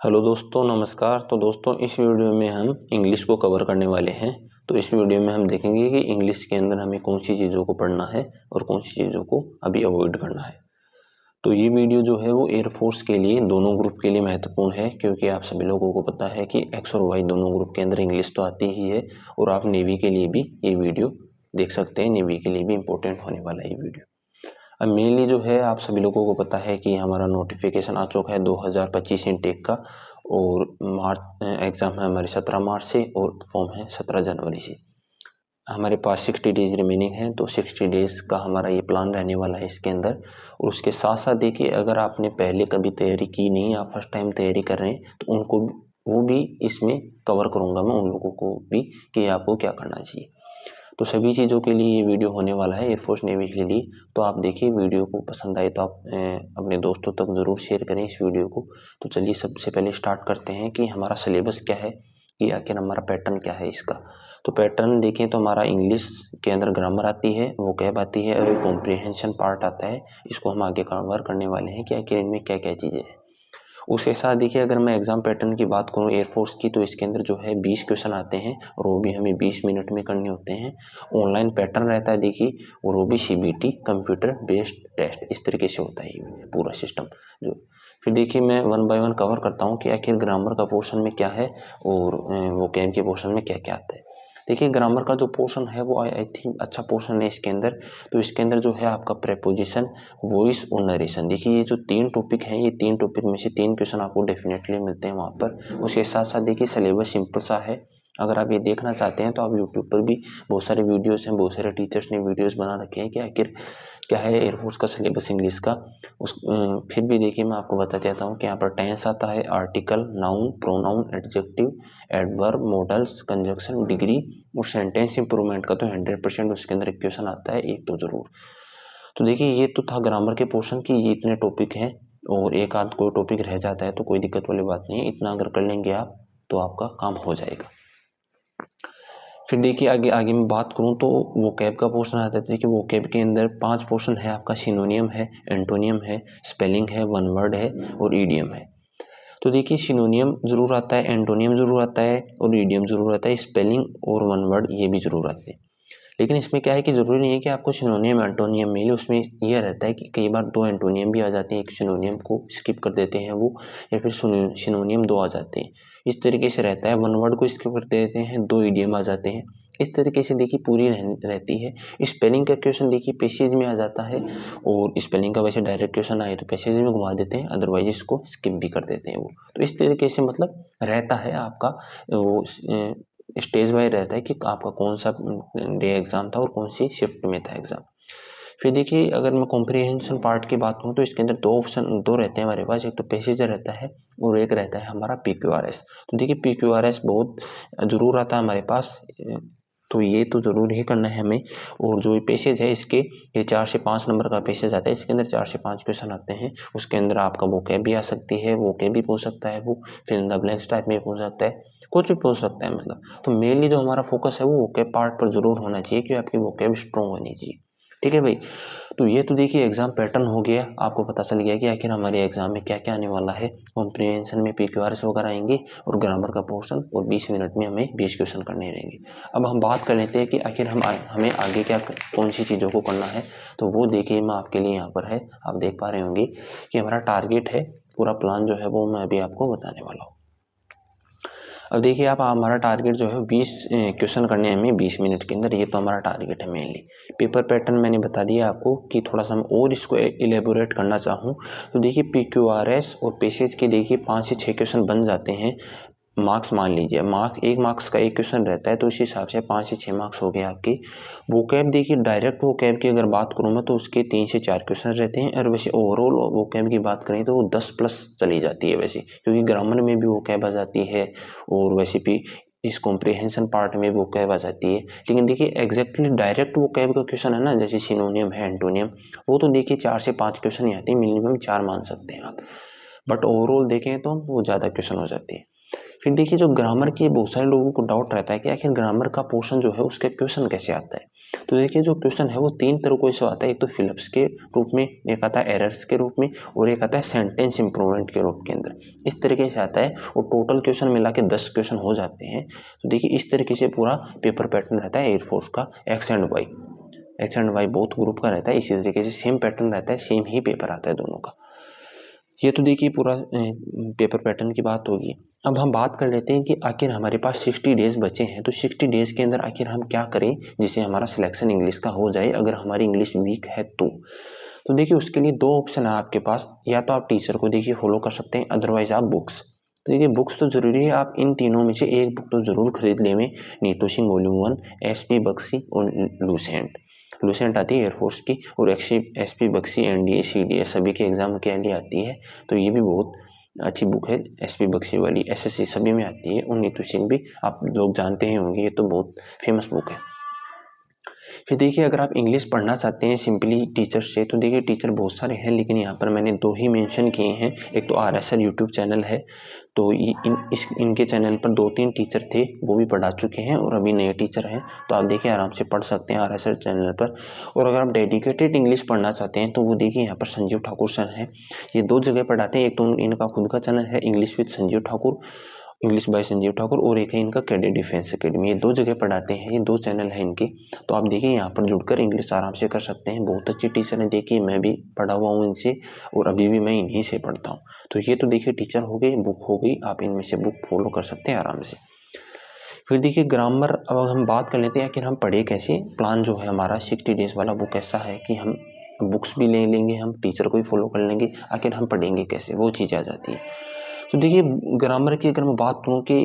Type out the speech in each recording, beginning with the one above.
Hello दोस्तों, नमस्कार। तो दोस्तों, इस वीडियो में हम इंग्लिश को कवर करने वाले हैं। तो इस वीडियो में हम देखेंगे कि इंग्लिश के अंदर हमें कौन सी चीज़ों को पढ़ना है और कौन सी चीज़ों को अभी अवॉइड करना है। तो ये वीडियो जो है वो एयरफोर्स के लिए, दोनों ग्रुप के लिए महत्वपूर्ण है, क्योंकि आप सभी लोगों को पता है कि एक्स और वाई दोनों ग्रुप के अंदर इंग्लिश तो आती ही है। और आप नेवी के लिए भी ये वीडियो देख सकते हैं, नेवी के लिए भी इम्पोर्टेंट होने वाला है ये वीडियो। अब मेनली जो है आप सभी लोगों को पता है कि हमारा नोटिफिकेशन आ चुका है 2025 इनटेक का, और मार्च एग्ज़ाम है हमारे 17 मार्च से और फॉर्म है 17 जनवरी से। हमारे पास 60 डेज़ रिमेनिंग है, तो 60 डेज़ का हमारा ये प्लान रहने वाला है इसके अंदर। और उसके साथ साथ देखिए, अगर आपने पहले कभी तैयारी की नहीं, आप फर्स्ट टाइम तैयारी कर रहे हैं, तो उनको वो भी इसमें कवर करूँगा मैं, उन लोगों को भी कि आपको क्या करना चाहिए। तो सभी चीज़ों के लिए ये वीडियो होने वाला है एयरफोर्स नेवी के लिए। तो आप देखिए, वीडियो को पसंद आए तो आप अपने दोस्तों तक ज़रूर शेयर करें इस वीडियो को। तो चलिए सबसे पहले स्टार्ट करते हैं कि हमारा सिलेबस क्या है, कि आखिर हमारा पैटर्न क्या है इसका। तो पैटर्न देखें तो हमारा इंग्लिश के अंदर ग्रामर आती है, वोकैब आती है और एक कॉम्प्रिहेंशन पार्ट आता है। इसको हम आगे कवर करने वाले हैं कि आखिर इनमें क्या क्या चीज़ें हैं। उसके साथ देखिए, अगर मैं एग्जाम पैटर्न की बात करूं एयरफोर्स की, तो इसके अंदर जो है 20 क्वेश्चन आते हैं और वो भी हमें 20 मिनट में करने होते हैं। ऑनलाइन पैटर्न रहता है देखिए, और वो भी सीबीटी कंप्यूटर बेस्ड टेस्ट, इस तरीके से होता है ये पूरा सिस्टम जो। फिर देखिए, मैं वन बाय वन कवर करता हूँ कि आखिर ग्रामर का पोर्शन में क्या है और वोकैब के पोर्शन में क्या क्या आता है। देखिए, ग्रामर का जो पोर्शन है वो आई थिंक अच्छा पोर्शन है इसके अंदर। तो इसके अंदर जो है आपका प्रेपोजिशन, वॉइस और नरेशन। देखिए, ये जो 3 टॉपिक हैं, ये 3 टॉपिक में से 3 क्वेश्चन आपको डेफिनेटली मिलते हैं वहाँ पर। उसके साथ साथ देखिए, सिलेबस सिंपल सा है। अगर आप ये देखना चाहते हैं तो आप यूट्यूब पर भी बहुत सारे वीडियोस हैं, बहुत सारे टीचर्स ने वीडियोस बना रखे हैं कि आखिर क्या है एयरफोर्स का सिलेबस इंग्लिश का। फिर भी देखिए, मैं आपको बता देता हूँ कि यहाँ पर टेंस आता है, article, noun, pronoun, adjective, adverb, models, conjunction, degree और सेंटेंस इंप्रूवमेंट का तो 100% उसके अंदर एक क्वेश्चन आता है, एक तो जरूर। तो देखिए, ये तो था ग्रामर के पोर्शन की, ये इतने टॉपिक हैं। और एक आध कोई टॉपिक रह जाता है तो कोई दिक्कत वाली बात नहीं है, इतना अगर कर लेंगे आप तो आपका काम हो जाएगा। फिर देखिए, आगे आगे मैं बात करूं तो वोकैब का पोर्शन आता है। देखिए, वोकैब के अंदर 5 पोर्शन है आपका। सिनोनियम है, एंटोनियम है, स्पेलिंग है, वन वर्ड है और ईडियम है। तो देखिए, सिनोनियम जरूर आता है, एंटोनियम जरूर आता है और ईडियम जरूर आता है। स्पेलिंग और वन वर्ड ये भी जरूर आते हैं। लेकिन इसमें क्या है कि ज़रूरी नहीं है कि आपको सिनोनियम एंटोनियम मिले। उसमें यह रहता है कि कई बार 2 एंटोनियम भी आ जाते हैं, एक सिनोनियम को स्किप कर देते हैं वो, या फिर सिनोनियम 2 आ जाते हैं। इस तरीके से रहता है। वन वर्ड को स्किप कर देते हैं, 2 ईडियम आ जाते हैं। इस तरीके से देखिए पूरी रहती है। स्पेलिंग का क्वेश्चन देखिए पैसेज में आ जाता है, और स्पेलिंग का वैसे डायरेक्ट क्वेश्चन आए तो पैसेज में घुमा देते हैं, अदरवाइज इसको स्किप भी कर देते हैं वो। तो इस तरीके से मतलब रहता है आपका वो स्टेज वाइज रहता है कि आपका कौन सा डे एग्ज़ाम था और कौन सी शिफ्ट में था एग्ज़ाम। फिर देखिए, अगर मैं कॉम्प्रिहेंशन पार्ट की बात करूँ तो इसके अंदर 2 ऑप्शन 2 रहते हैं हमारे पास। एक तो पैसेजर रहता है और एक रहता है हमारा PQRS। तो देखिए, PQRS बहुत ज़रूर आता है हमारे पास, तो ये तो ज़रूर ही करना है हमें। और जो पैसेज है इसके, ये 4 से 5 नंबर का पैसेज आता है। इसके अंदर 4 से 5 क्वेश्चन आते हैं। उसके अंदर आपका वोकैब भी आ सकती है, वोकैब भी पूछ सकता है वो, फिर इन द ब्लैंक्स टाइप में पूछ सकता है, कुछ भी पूछ सकता है मतलब। तो मेनली जो हमारा फोकस है वो वोकैब पार्ट पर जरूर होना चाहिए, कि आपकी वोकैब स्ट्रॉन्ग होनी चाहिए। ठीक है भाई। तो ये तो देखिए एग्जाम पैटर्न हो गया, आपको पता चल गया कि आखिर हमारे एग्जाम में क्या क्या आने वाला है। कॉम्प्रिहेंशन में PQRS वगैरह आएंगे और ग्रामर का पोर्शन, और 20 मिनट में हमें 20 क्वेश्चन करने रहेंगे। अब हम बात कर लेते हैं कि आखिर हमें आगे क्या कौन सी चीज़ों को करना है। तो वो देखिए, मैं आपके लिए यहाँ पर है, आप देख पा रहे होंगे कि हमारा टारगेट है, पूरा प्लान जो है वो मैं अभी आपको बताने वाला हूँ। अब देखिए, आप हमारा टारगेट जो है 20 क्वेश्चन करने हैं हमें 20 मिनट के अंदर। ये तो हमारा टारगेट है मेनली। पेपर पैटर्न मैंने बता दिया आपको, कि थोड़ा सा हम और इसको इलेबोरेट करना चाहूँ तो देखिए, PQRS और पैसेज के देखिए 5 से 6 क्वेश्चन बन जाते हैं। मार्क्स मान लीजिए, मार्क्स 1 मार्क्स का 1 क्वेश्चन रहता है, तो इस हिसाब से 5 से 6 मार्क्स हो गए आपके। वोकैब देखिए, डायरेक्ट वोकैब की अगर बात करूँ मैं तो उसके 3 से 4 क्वेश्चन रहते हैं। और वैसे ओवरऑल वोकैब की बात करें तो वो 10 प्लस चली जाती है वैसे, क्योंकि ग्रामर में भी वोकैब आ जाती है और वैसे भी इस कॉम्प्रिहेंशन पार्ट में वोकैब आ जाती है। लेकिन देखिए, एग्जैक्टली डायरेक्ट वोकैब का क्वेश्चन है ना, जैसे सिनोनियम है, एंटोनियम, वो तो देखिए 4 से 5 क्वेश्चन ही आते हैं, मिनिमम 4 मान सकते हैं आप। बट ओवरऑल देखें तो वो ज़्यादा क्वेश्चन हो जाती है। फिर देखिए जो ग्रामर की बहुत सारे लोगों को डाउट रहता है कि आखिर ग्रामर का पोर्शन जो है उसके क्वेश्चन कैसे आता है। तो देखिए जो क्वेश्चन है वो 3 तरीकों से आता है। एक तो फिलिप्स के रूप में, एक आता है एरर्स के रूप में और एक आता है सेंटेंस इंप्रूवमेंट के रूप के अंदर। इस तरीके से आता है और टोटल क्वेश्चन मिला के 10 क्वेश्चन हो जाते हैं। तो देखिए इस तरीके से पूरा पेपर पैटर्न रहता है एयरफोर्स का X and Y both group का रहता है। इसी तरीके से सेम पैटर्न रहता है, सेम ही पेपर आता है दोनों का। ये तो देखिए पूरा पेपर पैटर्न की बात होगी। अब हम बात कर लेते हैं कि आखिर हमारे पास 60 डेज बचे हैं, तो 60 डेज के अंदर आखिर हम क्या करें जिससे हमारा सिलेक्शन इंग्लिश का हो जाए अगर हमारी इंग्लिश वीक है तो देखिए उसके लिए 2 ऑप्शन है आपके पास। या तो आप टीचर को देखिए फॉलो कर सकते हैं, अदरवाइज आप बुक्स। तो देखिए बुक्स तो जरूरी है, आप इन तीनों में से एक बुक तो जरूर खरीद लें। नीतू सिंह वॉल्यूम 1, SP बख्शी और लूसेंट आती है एयरफोर्स की, और SP बख्शी NDA CDA सभी के एग्जाम के लिए आती है। तो ये भी बहुत अच्छी बुक है SP बख्शी वाली, SSC सभी में आती है। और नीतू सिंह भी आप लोग जानते ही होंगे, ये तो बहुत फेमस बुक है। फिर देखिए अगर आप इंग्लिश पढ़ना चाहते हैं सिंपली टीचर से, तो देखिए टीचर बहुत सारे हैं, लेकिन यहाँ पर मैंने 2 ही मेंशन किए हैं। एक तो RSR यूट्यूब चैनल है, तो इनके चैनल पर 2-3 टीचर थे, वो भी पढ़ा चुके हैं और अभी नए टीचर हैं। तो आप देखिए आराम से पढ़ सकते हैं RSR चैनल पर। और अगर आप डेडिकेटेड इंग्लिश पढ़ना चाहते हैं तो वो देखिए यहाँ पर संजीव ठाकुर सर हैं, ये 2 जगह पढ़ाते हैं। एक तो इनका खुद का चैनल है English with Sanjeev Thakur, English by Sanjeev Thakur, और एक है इनका कैडेट डिफेंस एकेडमी। ये 2 जगह पढ़ाते हैं, ये 2 चैनल है इनके। तो आप देखिए यहाँ पर जुड़कर इंग्लिश आराम से कर सकते हैं। बहुत अच्छी टीचर है, देखिए मैं भी पढ़ा हुआ हूँ इनसे और अभी भी मैं इन्हीं से पढ़ता हूँ। तो ये तो देखिए टीचर हो गई, बुक हो गई, आप इनमें से बुक फॉलो कर सकते हैं आराम से। फिर देखिए ग्रामर, अब हम बात कर लेते हैं आखिर हम पढ़े कैसे। प्लान जो है हमारा 60 डेज वाला वो कैसा है कि हम बुक्स भी ले लेंगे, हम टीचर को भी फॉलो कर लेंगे, आखिर हम पढ़ेंगे कैसे वो चीज़ आ जाती है। तो देखिए ग्रामर की अगर मैं बात करूँ कि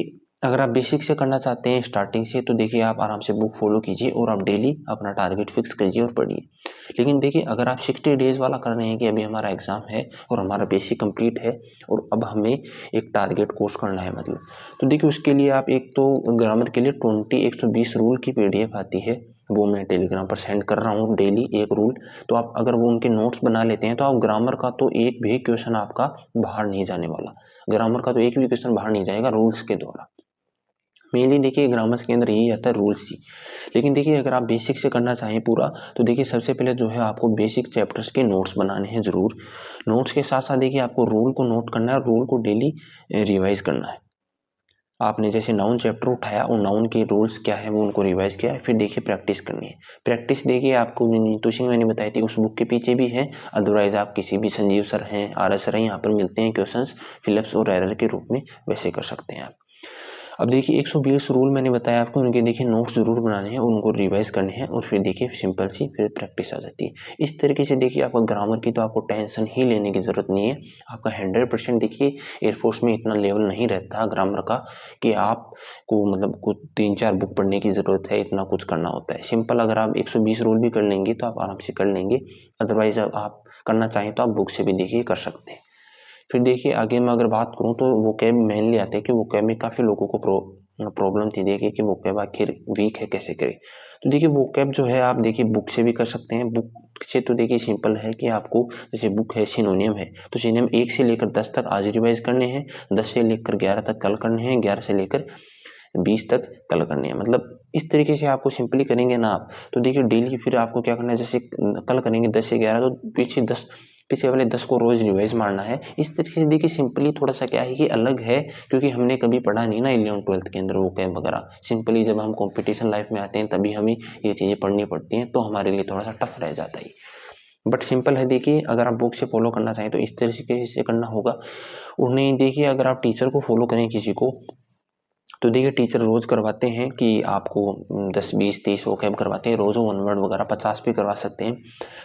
अगर आप बेसिक से करना चाहते हैं स्टार्टिंग से, तो देखिए आप आराम से बुक फॉलो कीजिए और आप डेली अपना टारगेट फिक्स कीजिए और पढ़िए। लेकिन देखिए अगर आप 60 डेज वाला कर रहे हैं कि अभी हमारा एग्जाम है और हमारा बेसिक कंप्लीट है और अब हमें एक टारगेट कोर्स करना है मतलब, तो देखिए उसके लिए आप एक तो ग्रामर के लिए 120 रूल की PDF आती है, वो मैं टेलीग्राम पर सेंड कर रहा हूँ डेली एक रूल। तो आप अगर वो उनके नोट्स बना लेते हैं तो आप ग्रामर का तो एक भी क्वेश्चन आपका बाहर नहीं जाने वाला, ग्रामर का तो एक भी क्वेश्चन बाहर नहीं जाएगा रूल्स के द्वारा। मेनली देखिए ग्रामर के अंदर यही आता है रूल्स ही। लेकिन देखिए अगर आप बेसिक से करना चाहें पूरा, तो देखिए सबसे पहले जो है आपको बेसिक चैप्टर्स के नोट्स बनाने हैं ज़रूर। नोट्स के साथ साथ देखिए आपको रूल को नोट करना है, रूल को डेली रिवाइज करना है। आपने जैसे नाउन चैप्टर उठाया और नाउन के रूल्स क्या है वो उनको रिवाइज किया, फिर देखिए प्रैक्टिस करनी है। प्रैक्टिस देखिए आपको नीतू सिंह मैंने बताई थी उस बुक के पीछे भी है, अदरवाइज आप किसी भी संजीव सर हैं, RS सर हैं, यहाँ पर मिलते हैं क्वेश्चंस फिलिप्स और एरर के रूप में, वैसे कर सकते हैं आप। अब देखिए 120 रूल मैंने बताया आपको, उनके देखिए नोट्स जरूर बनाने हैं, उनको रिवाइज करने हैं और फिर देखिए सिंपल सी फिर प्रैक्टिस आ जाती है। इस तरीके से देखिए आपका ग्रामर की तो आपको टेंशन ही लेने की ज़रूरत नहीं है। आपका 100% देखिए एयरफोर्स में इतना लेवल नहीं रहता ग्रामर का कि आपको मतलब कुछ 3-4 बुक पढ़ने की ज़रूरत है, इतना कुछ करना होता है। सिंपल अगर आप 120 रूल भी कर लेंगे तो आप आराम से कर लेंगे, अदरवाइज आप करना चाहें तो आप बुक से भी देखिए कर सकते हैं। फिर देखिए आगे मैं अगर बात करूँ तो वोकैब मेनली आते हैं कि वोकैब में काफ़ी लोगों को प्रॉब्लम थी देखिए कि वोकैब आखिर वीक है कैसे करें। तो देखिए वोकैब जो है आप देखिए बुक से भी कर सकते हैं। बुक से तो देखिए सिंपल है कि आपको जैसे बुक है सिनोनियम है, तो सिनोनियम 1 से लेकर 10 तक आज रिवाइज करने हैं, 10 से लेकर 11 तक कल करने हैं, 11 से लेकर 20 तक कल करने हैं। मतलब इस तरीके से आपको सिंपली करेंगे ना आप, तो देखिए डेली फिर आपको क्या करना है, जैसे कल करेंगे 10 से 11 तो पीछे वाले 10 को रोज रिवाइज मारना है। इस तरीके से देखिए सिंपली थोड़ा सा क्या है कि अलग है, क्योंकि हमने कभी पढ़ा नहीं ना 11th-12th के अंदर वो कैब वगैरह। सिंपली जब हम कंपटीशन लाइफ में आते हैं तभी हमें ये चीज़ें पढ़नी पड़ती हैं, तो हमारे लिए थोड़ा सा टफ रह जाता है। बट सिंपल है देखिए, अगर आप बुक से फॉलो करना चाहें तो इस तरीके से करना होगा। और नहीं देखिए अगर आप टीचर को फॉलो करें किसी को, तो देखिए टीचर रोज़ करवाते हैं कि आपको 10, 20, 30 वोकैब करवाते हैं रोज़, 1 वर्ड वगैरह 50 भी करवा सकते हैं।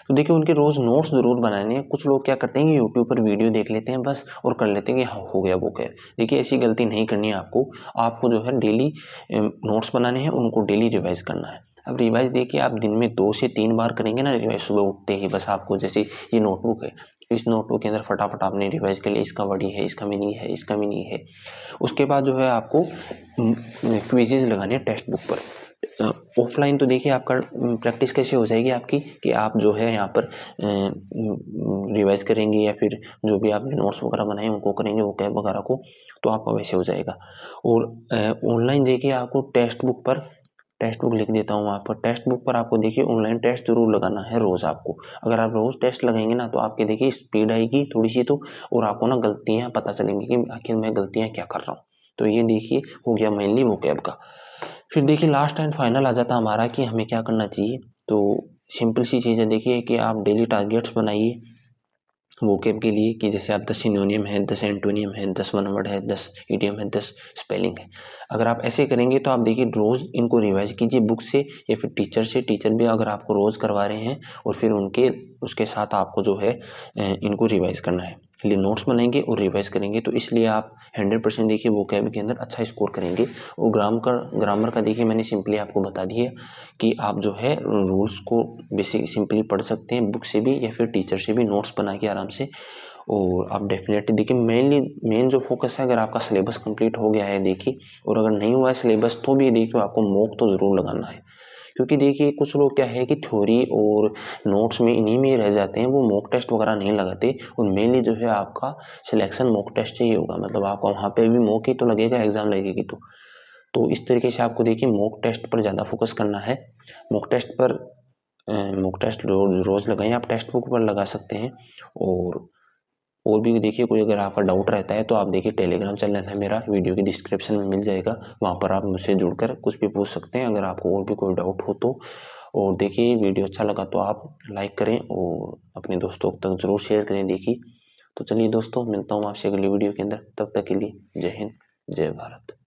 तो देखिए उनके रोज़ नोट्स ज़रूर बनाने हैं। कुछ लोग क्या करते हैं कि यूट्यूब पर वीडियो देख लेते हैं बस और कर लेते हैं कि हाँ हो गया वोकैब। देखिए ऐसी गलती नहीं करनी है आपको जो है डेली नोट्स बनाने हैं, उनको डेली रिवाइज करना है। अब रिवाइज देखिए आप दिन में 2 से 3 बार करेंगे ना रिवाइज, सुबह उठते ही बस आपको जैसे ये नोटबुक है, इस नोटबुक के अंदर फटाफट आपने रिवाइज कर लिया, इसका वर्ड है, इसका मीनिंग है, इसका मीनिंग है। उसके बाद जो है आपको क्विजेज लगाने हैं टेक्स्ट बुक पर। ऑफलाइन तो देखिए आपका प्रैक्टिस कैसे हो जाएगी आपकी कि आप जो है यहाँ पर रिवाइज करेंगे या फिर जो भी आपने नोट्स वगैरह बनाए उनको करेंगे वो कैब वगैरह को, तो आपका वैसे हो जाएगा। और ऑनलाइन देखिए आपको टेक्स्ट बुक लिख देता हूँ वहाँ पर। टेक्स्ट बुक पर आपको देखिए ऑनलाइन टेस्ट जरूर लगाना है रोज़ आपको। अगर आप रोज़ टेस्ट लगाएंगे ना तो आपके देखिए स्पीड आएगी थोड़ी सी, तो और आपको ना गलतियाँ पता चलेंगी कि आखिर मैं गलतियाँ क्या कर रहा हूँ। तो ये देखिए हो गया मेनली वोकैब का। फिर देखिए लास्ट एंड फाइनल आ जाता हमारा कि हमें क्या करना चाहिए। तो सिंपल सी चीज़ है देखिए कि आप डेली टारगेट्स बनाइए वोकैब के लिए, कि जैसे आप 10 सिनोनियम है, 10 एंटोनियम है, 10 वन वर्ड है, 10 इडियम है, 10 स्पेलिंग है। अगर आप ऐसे करेंगे तो आप देखिए रोज़ इनको रिवाइज कीजिए बुक से या फिर टीचर से। टीचर भी अगर आपको रोज़ करवा रहे हैं और फिर उसके साथ आपको जो है इनको रिवाइज करना है, लिए नोट्स बनाएंगे और रिवाइज करेंगे। तो इसलिए आप 100% देखिए वोकैब के अंदर अच्छा स्कोर करेंगे। और ग्रामर का देखिए मैंने सिंपली आपको बता दिया कि आप जो है रूल्स को बेसिक सिंपली पढ़ सकते हैं बुक से भी या फिर टीचर से भी नोट्स बना के आराम से। और आप डेफिनेटली देखिए मेन जो फोकस है, अगर आपका सिलेबस कंप्लीट हो गया है देखिए, और अगर नहीं हुआ है सिलेबस तो भी देखिए आपको मॉक तो ज़रूर लगाना है। क्योंकि देखिए कुछ लोग क्या है कि थ्योरी और नोट्स में इन्हीं में रह जाते हैं, वो मॉक टेस्ट वगैरह नहीं लगाते। और मेनली जो है आपका सिलेक्शन मॉक टेस्ट से ही होगा, मतलब आपका वहाँ पे भी मॉक ही तो लगेगा, एग्जाम लगेगी तो इस तरीके से आपको देखिए मॉक टेस्ट पर ज़्यादा फोकस करना है। मॉक टेस्ट रोज़ लगाएं, आप टेक्स्ट बुक पर लगा सकते हैं। और भी देखिए कोई अगर आपका डाउट रहता है तो आप देखिए टेलीग्राम चैनल है मेरा, वीडियो की डिस्क्रिप्शन में मिल जाएगा, वहाँ पर आप मुझसे जुड़कर कुछ भी पूछ सकते हैं अगर आपको और भी कोई डाउट हो तो। और देखिए वीडियो अच्छा लगा तो आप लाइक करें और अपने दोस्तों तक ज़रूर शेयर करें देखिए। तो चलिए दोस्तों, मिलता हूँ आपसे अगली वीडियो के अंदर, तब तक के लिए जय हिंद, जय भारत।